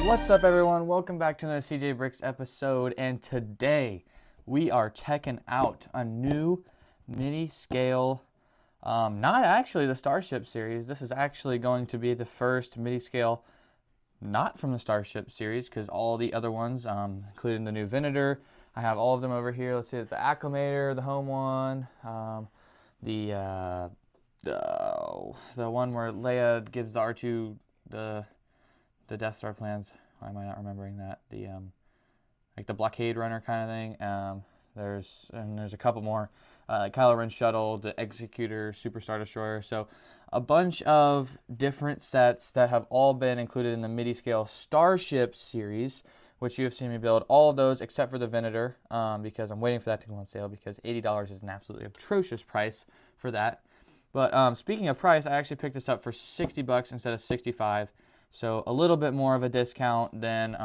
What's up, everyone? Welcome back to another CJ Bricks episode, and today we are checking out a new mini scale, not actually the Starship series. This is actually going to be the first mini scale not from the Starship series, because all the other ones, including the new Venator, I have all of them over here. Let's see, the Acclimator, the home one, the one where Leia gives the R2 the Death Star plans. Why am I not remembering that? The like the blockade runner kind of thing. There's a couple more. Kylo Ren shuttle, the Executor, Super Star Destroyer. So a bunch of different sets that have all been included in the Midi scale Starship series, which you have seen me build. All of those except for the Venator, because I'm waiting for that to go on sale, because $80 is an absolutely atrocious price for that. But speaking of price, I actually picked this up for $60 instead of $65. So a little bit more of a discount than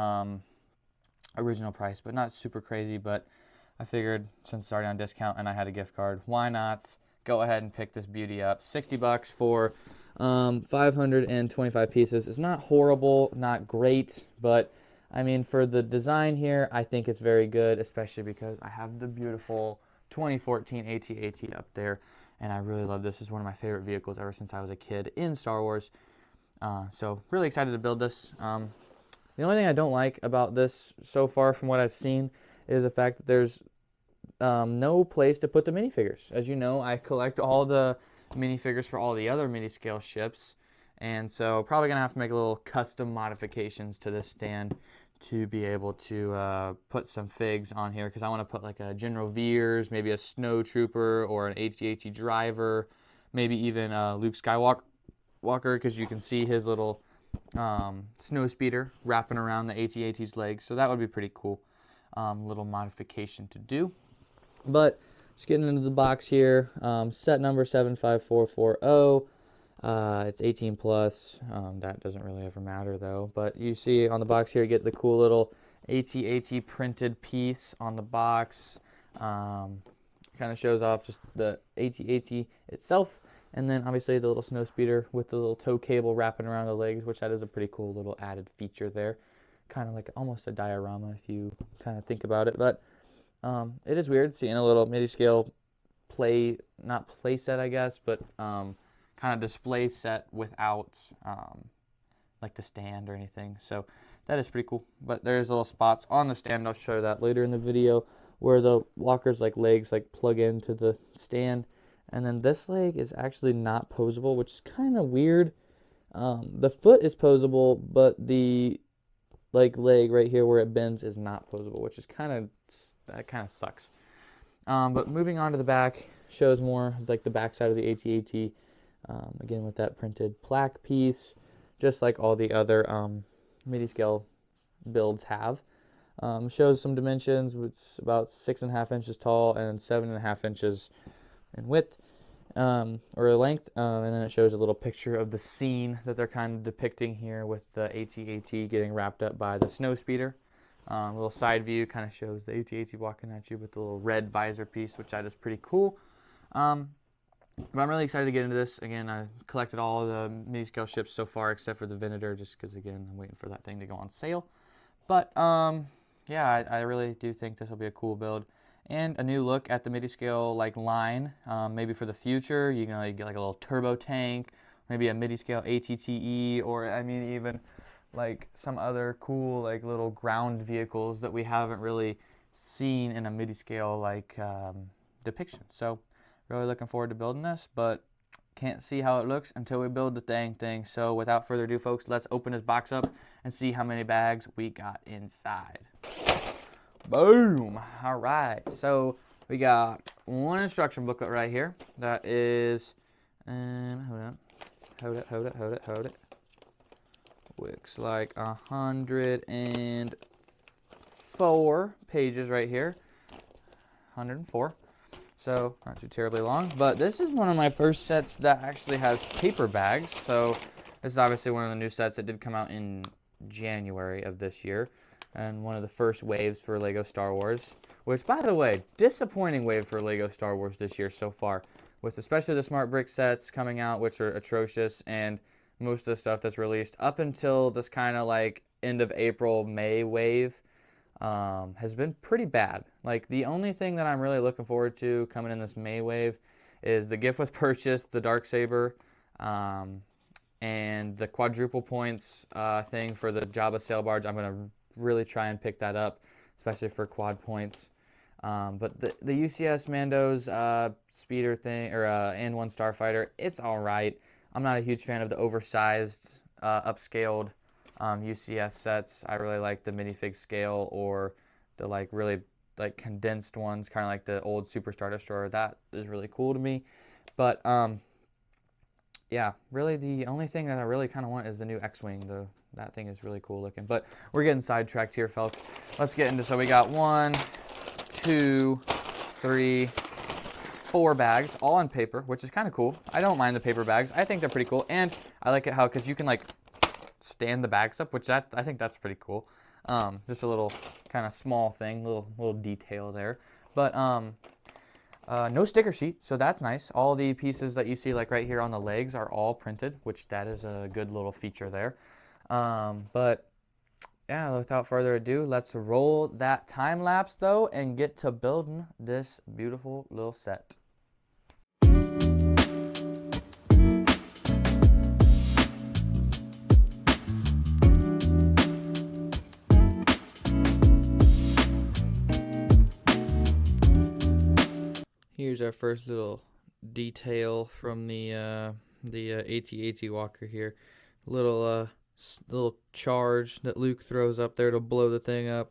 original price, but not super crazy. But I figured since it's already on discount and I had a gift card, why not go ahead and pick this beauty up. $60 for 525 pieces. It's not horrible, not great, but I mean, for the design here, I think it's very good, especially because I have the beautiful 2014 AT-AT up there, and I really love this. It's one of my favorite vehicles ever since I was a kid in Star Wars. So really excited to build this. The only thing I don't like about this so far from what I've seen is the fact that there's no place to put the minifigures. As you know, I collect all the minifigures for all the other mini scale ships, and so probably gonna have to make a little custom modifications to this stand to be able to put some figs on here, because I want to put like a General Veers, maybe a Snow Trooper or an AT-AT driver, maybe even Luke Skywalker, because you can see his little snow speeder wrapping around the AT-AT's legs. So that would be pretty cool. Little modification to do. But just getting into the box here, set number 75440. It's 18 plus. That doesn't really ever matter though. But you see on the box here, you get the cool little AT-AT printed piece on the box. Kind of shows off just the AT-AT itself. And then obviously the little snow speeder with the little tow cable wrapping around the legs, which that is a pretty cool little added feature there. Kind of like almost a diorama if you kind of think about it. But it is weird seeing a little midi scale not play set, I guess, but kind of display set without like the stand or anything. So that is pretty cool. But there's little spots on the stand, I'll show that later in the video, where the walker's like legs like plug into the stand. And then this leg is actually not posable, which is kind of weird. The foot is posable, but the leg right here where it bends is not posable, which is kind of sucks. But moving on to the back, shows more like the back side of the AT-AT. Again with that printed plaque piece, just like all the other midi scale builds have. Shows some dimensions. It's about 6.5 inches tall and 7.5 inches in width or length, and then it shows a little picture of the scene that they're kind of depicting here with the AT-AT getting wrapped up by the snow speeder. A little side view kind of shows the AT-AT walking at you with the little red visor piece, which that is pretty cool. But I'm really excited to get into this. Again, I collected all the mini scale ships so far except for the Venator, just because again I'm waiting for that thing to go on sale. But yeah, I really do think this will be a cool build. And a new look at the midi scale like line, maybe for the future. You know, you get like a little turbo tank, maybe a midi scale ATTE, or I mean even like some other cool like little ground vehicles that we haven't really seen in a midi scale like depiction. So really looking forward to building this, but can't see how it looks until we build the dang thing. So without further ado, folks, let's open this box up and see how many bags we got inside. Boom! All right, so we got one instruction booklet right here. That is, hold it. Looks like 104 pages right here. 104. So not too terribly long. But this is one of my first sets that actually has paper bags. So this is obviously one of the new sets that did come out in January of this year. And one of the first waves for LEGO Star Wars, which, by the way, disappointing wave for LEGO Star Wars this year so far, with especially the Smart Brick sets coming out, which are atrocious, and most of the stuff that's released up until this kind of like end of April, May wave has been pretty bad. Like, the only thing that I'm really looking forward to coming in this May wave is the gift with purchase, the Darksaber, and the quadruple points thing for the Jabba sail barge. I'm going to really try and pick that up, especially for quad points. But the UCS Mando's speeder thing, or and one Starfighter, it's all right. I'm not a huge fan of the oversized, upscaled UCS sets. I really like the minifig scale, or the like really like condensed ones, kind of like the old Superstar Destroyer. That is really cool to me. But yeah, really the only thing that I really kind of want is the new X-Wing. That thing is really cool looking. But we're getting sidetracked here, folks. Let's get into, so we got 1, 2, 3, 4 bags, all on paper, which is kind of cool. I don't mind the paper bags. I think they're pretty cool, and I like it how, because you can like stand the bags up, which I think that's pretty cool. Just a little kind of small thing, little detail there. But no sticker sheet, so that's nice. All the pieces that you see like right here on the legs are all printed, which that is a good little feature there. But yeah, without further ado, let's roll that time lapse though and get to building this beautiful little set. Here's our first little detail from the AT-AT Walker here. Little charge that Luke throws up there to blow the thing up.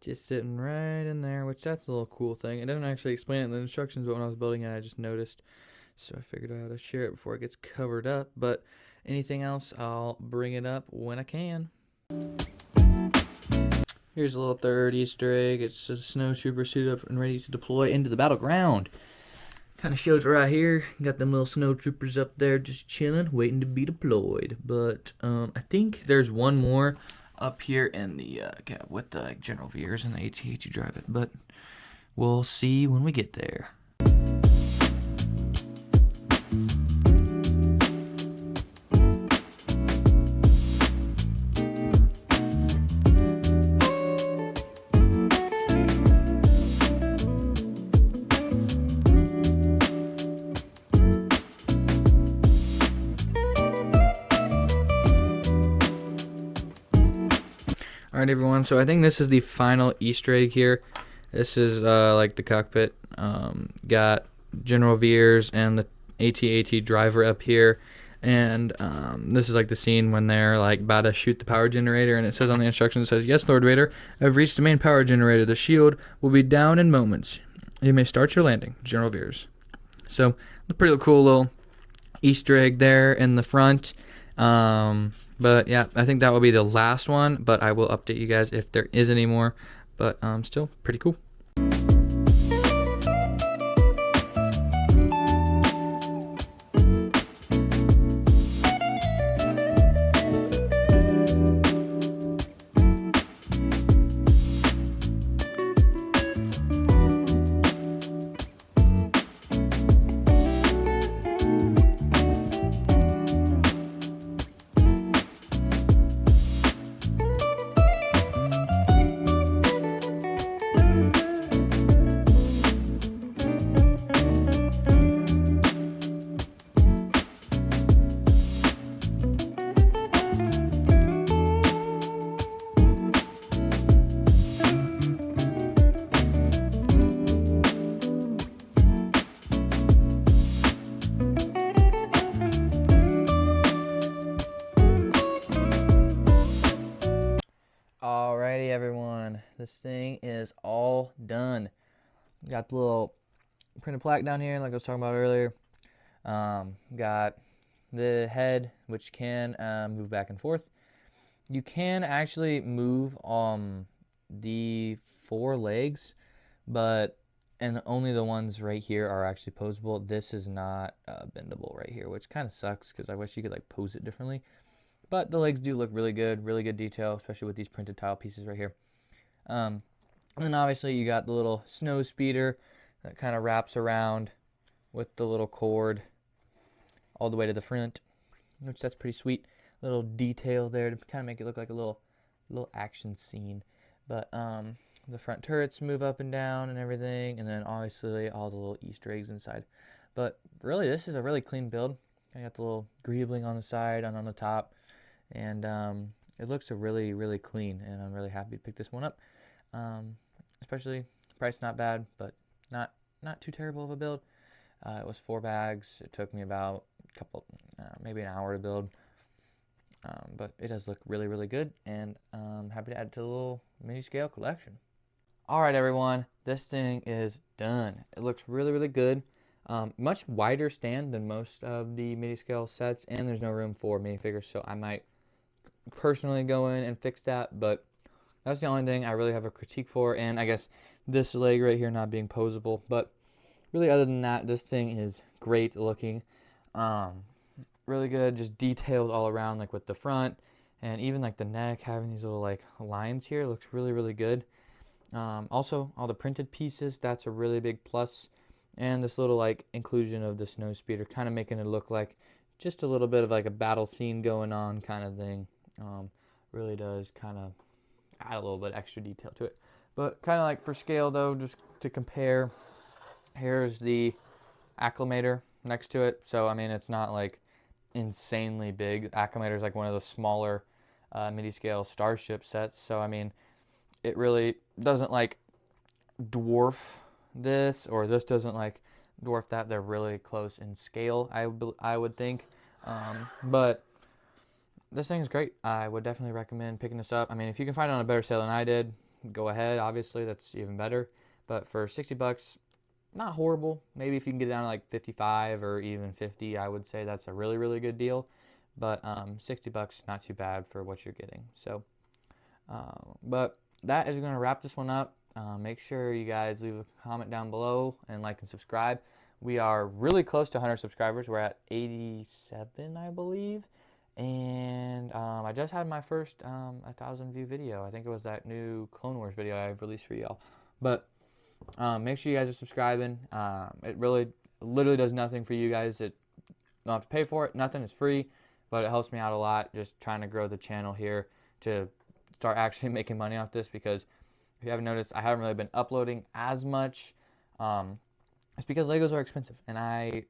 Just sitting right in there, which that's a little cool thing. It doesn't actually explain it in the instructions, but when I was building it, I just noticed. So I figured out how to share it before it gets covered up. But anything else, I'll bring it up when I can. Here's a little third Easter egg. It's a snowtrooper suit up and ready to deploy into the battleground. Kind of shows right here. Got them little snowtroopers up there just chilling, waiting to be deployed. But I think there's one more up here in the with the General Veers and the AT-AT drive it. But we'll see when we get there. Alright everyone, so I think this is the final Easter egg here. This is like the cockpit. Got General Veers and the AT-AT driver up here. And this is like the scene when they're like about to shoot the power generator, and it says on the instructions, it says, "Yes, Lord Vader, I've reached the main power generator. The shield will be down in moments. You may start your landing, General Veers." So, a pretty cool little Easter egg there in the front. But yeah, I think that will be the last one, but I will update you guys if there is any more. But still pretty cool. Alrighty everyone, this thing is all done. Got the little printed plaque down here like I was talking about earlier. Got the head, which can move back and forth. You can actually move the 4 legs, and only the ones right here are actually posable. This is not bendable right here, which kind of sucks because I wish you could like pose it differently. But the legs do look really good detail, especially with these printed tile pieces right here. And then obviously you got the little snow speeder that kind of wraps around with the little cord all the way to the front, which that's pretty sweet. Little detail there to kind of make it look like a little little action scene. But the front turrets move up and down and everything, and then obviously all the little Easter eggs inside. But really, this is a really clean build. I got the little greebling on the side and on the top, and it looks really, really clean, and I'm really happy to pick this one up. Especially price not bad, but not too terrible of a build. It was 4 bags. It took me about a couple, maybe an hour to build. But it does look really, really good, and I'm happy to add it to the little mini scale collection. All right, everyone, this thing is done. It looks really, really good. Much wider stand than most of the mini scale sets, and there's no room for minifigures, so I might personally go in and fix that, but that's the only thing I really have a critique for, and I guess this leg right here not being posable, but really other than that, this thing is great looking. Really good, just detailed all around, like with the front, and even like the neck having these little like lines here looks really, really good. Also, all the printed pieces, that's a really big plus. And this little like inclusion of the snow speeder, kind of making it look like just a little bit of like a battle scene going on kind of thing. Really does kind of add a little bit extra detail to it. But kind of like for scale though, just to compare, here's the acclimator next to it. So I mean, it's not like insanely big. Acclimator is like one of the smaller midi scale starship sets. So I mean, it really doesn't like dwarf this, or this doesn't like dwarf that. They're really close in scale, I would think. But this thing's great. I would definitely recommend picking this up. I mean, if you can find it on a better sale than I did, go ahead. Obviously, that's even better. But for 60 bucks, not horrible. Maybe if you can get it down to like 55 or even 50, I would say that's a really, really good deal. But 60 bucks, not too bad for what you're getting. So, but that is going to wrap this one up. Make sure you guys leave a comment down below and like and subscribe. We are really close to 100 subscribers. We're at 87, I believe. And I just had my first 1,000 view video. I think it was that new Clone Wars video I released for y'all. But make sure you guys are subscribing. It really, literally does nothing for you guys. It don't have to pay for it. Nothing. It's free. But it helps me out a lot just trying to grow the channel here to start actually making money off this, because if you haven't noticed, I haven't really been uploading as much. It's because Legos are expensive, and I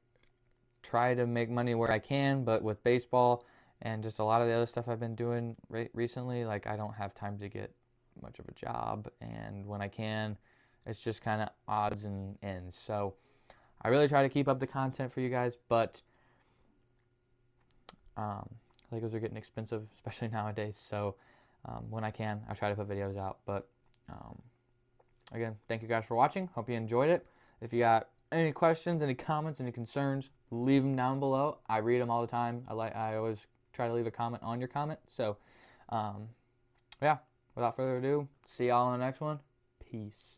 try to make money where I can, but with baseball and just a lot of the other stuff I've been doing recently, like I don't have time to get much of a job, and when I can, it's just kind of odds and ends. So I really try to keep up the content for you guys, but Legos are getting expensive, especially nowadays. So when I can, I try to put videos out. But again, thank you guys for watching. Hope you enjoyed it. If you got any questions, any comments, any concerns, leave them down below. I read them all the time. I always try to leave a comment on your comment. So yeah, without further ado, see y'all in the next one. Peace.